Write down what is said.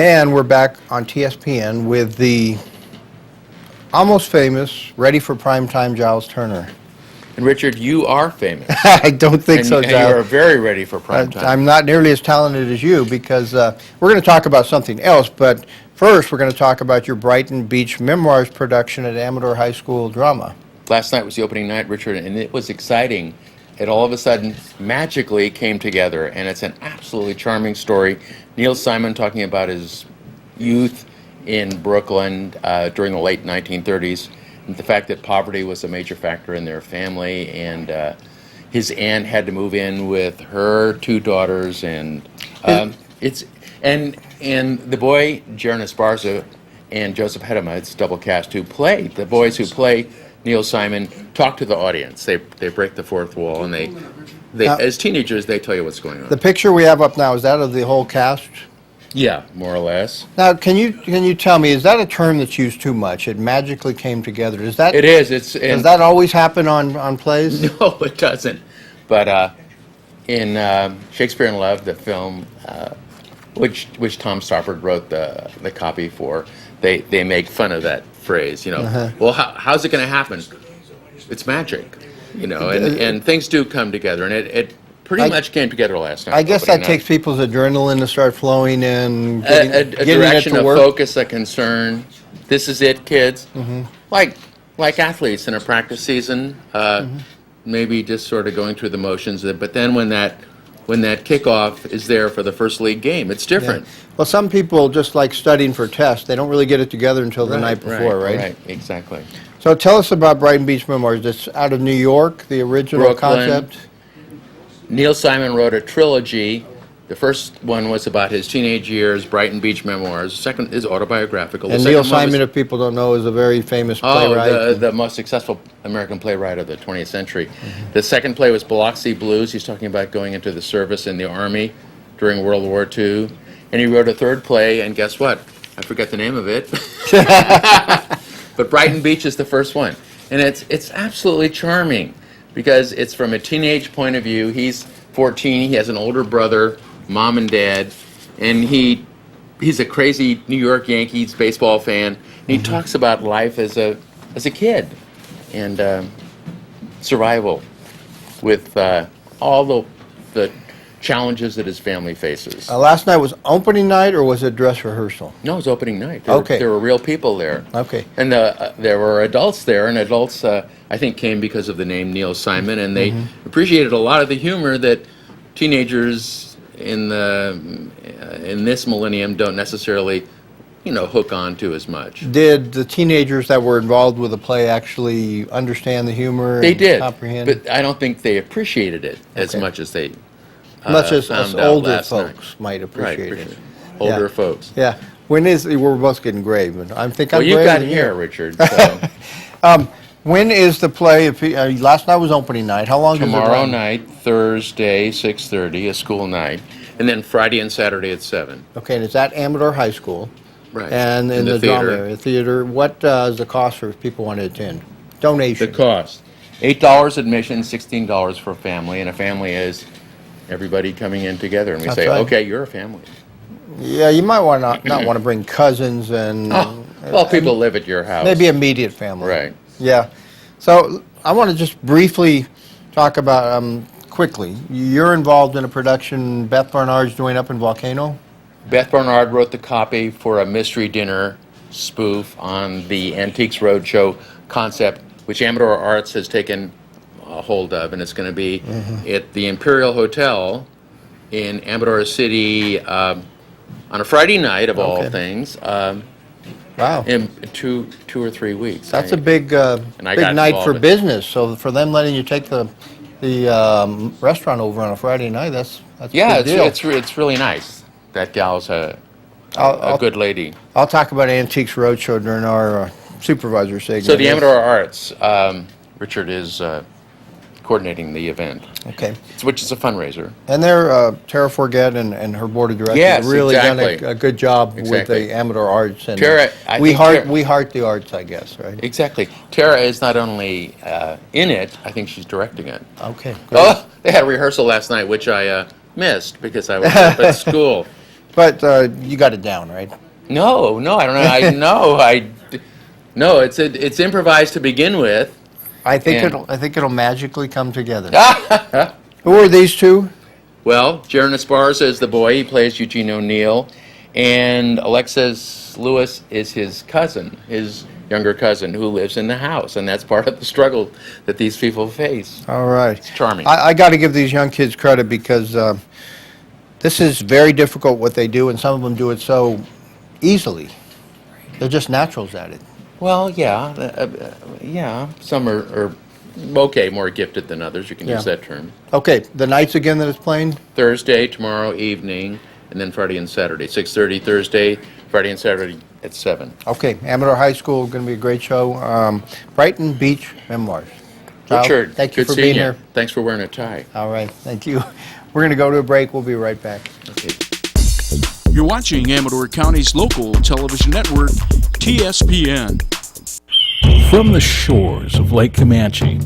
And we're back on TSPN with the almost famous, ready for primetime Giles Turner. And Richard, you are famous. I don't think so, And you Giles. are very ready for primetime. I'm not nearly as talented as you because we're going to talk about something else, but first we're going to talk about your Brighton Beach Memoirs production at Amador High School Drama. Last night was the opening night, Richard, and it was exciting. It all of a sudden magically came together, and it's an absolutely charming story. Neil Simon talking about his youth in Brooklyn during the late 1930s, and the fact that poverty was a major factor in their family, and his aunt had to move in with her two daughters, and and the boy Jaron Esparza and Joseph Hedema, it's double cast, who play the boys who play Neil Simon, talk to the audience. They break the fourth wall, and they now, as teenagers, they tell you what's going on. The picture we have up now, is that of the whole cast? Yeah, more or less. Now, can you tell me, is that a term that's used too much? It magically came together. Does that? It is. Does that always happen on plays? No, it doesn't. But in Shakespeare in Love, the film, which Tom Stoppard wrote the copy for, they make fun of that phrase. You know, well, how's it going to happen? It's magic. You know, and things do come together, and it pretty much came together last night. I guess that takes people's adrenaline to start flowing in, a getting direction it to of work. focus, a concern. This is it, kids. Like athletes in a practice season, maybe just sort of going through the motions. But then when that kickoff is there for the first league game, it's different. Yeah. Well, some people just like studying for tests. They don't really get it together until the night before, right? Right, exactly. So tell us about Brighton Beach Memoirs. It's out of New York, the original Brooklyn. concept. Neil Simon wrote a trilogy. The first one was about his teenage years, Brighton Beach Memoirs. The second is autobiographical. And Neil Simon, if people don't know, is a very famous playwright. The most successful American playwright of the 20th century. The second play was Biloxi Blues. He's talking about going into the service in the Army during World War II. And he wrote a third play, and guess what? I forget the name of it. But Brighton Beach is the first one. And it's absolutely charming because it's from a teenage point of view. He's 14. He has an older brother, mom and dad, and he's a crazy New York Yankees baseball fan. And he talks about life as a kid and survival with all the challenges that his family faces. Last night was opening night, or was it dress rehearsal? No, it was opening night. Okay. There were real people there. Okay. And there were adults there, and adults, I think, came because of the name Neil Simon, and they appreciated a lot of the humor that teenagers in this millennium don't necessarily, hook on to as much. Did the teenagers that were involved with the play actually understand the humor? They and did, comprehend? but I don't think they appreciated it as much as they much as found us out older last folks night. might appreciate it. Older folks. Yeah. We're both getting gray, but I think I'm Well, you gray. got here, Richard. So. When is the play? Last night was opening night. How long does it Tomorrow run? night, Thursday, 6:30, a school night, and then Friday and Saturday at 7. Okay, and it's at Amador High School. Right. And in the drama area, theater. What is the cost for if people want to attend? Donation. The cost: $8 admission, $16 for a family, and a family is everybody coming in together. And we say, right. okay, you're a family. Yeah, you might want not want to bring cousins and Well, people live at your house. maybe immediate family. Right. Yeah. So I want to just briefly talk about quickly. You're involved in a production Beth Barnard's doing up in Volcano. Beth Barnard wrote the copy for a mystery dinner spoof on the Antiques Roadshow concept, which Amador Arts has taken a hold of, and it's going to be at the Imperial Hotel in Amador City on a Friday night, of all things. Wow. In two or 3 weeks. That's a big big night for business. So for them letting you take the restaurant over on a Friday night, that's a big deal. It's really nice. That gal's a good lady. I'll talk about Antiques Roadshow during our supervisor segment. So the Amador Arts, Richard is coordinating the event. Okay. Which is a fundraiser. And they're Tara Forget and her board of directors have really done a good job with the Amador Arts. And Tara, we heart the arts, I guess, right? Exactly. Tara is not only in it, I think she's directing it. Okay. Great. Oh, they had a rehearsal last night, which I missed because I was up at school. But you got it down, right? No, I don't know. No, it's improvised to begin with. I think And- I think it'll magically come together. Who are these two? Well, Jaron Esparza is the boy. He plays Eugene O'Neill. And Alexis Lewis is his cousin, his younger cousin, who lives in the house. And that's part of the struggle that these people face. All right. It's charming. I got to give these young kids credit because this is very difficult what they do, and some of them do it so easily. They're just naturals at it. Well, yeah. Some are okay, more gifted than others. You can use Yeah. that term. Okay, the nights again that it's playing? Thursday, tomorrow evening, and then Friday and Saturday. 6:30 Thursday, Friday and Saturday at 7. Okay, Amador High School, going to be a great show. Brighton Beach Memoirs. Giles, Richard, thank you good for seeing being you. here. Thanks for wearing a tie. All right, thank you. We're going to go to a break. We'll be right back. Okay. You're watching Amador County's local television network, TSPN. From the shores of Lake Comanche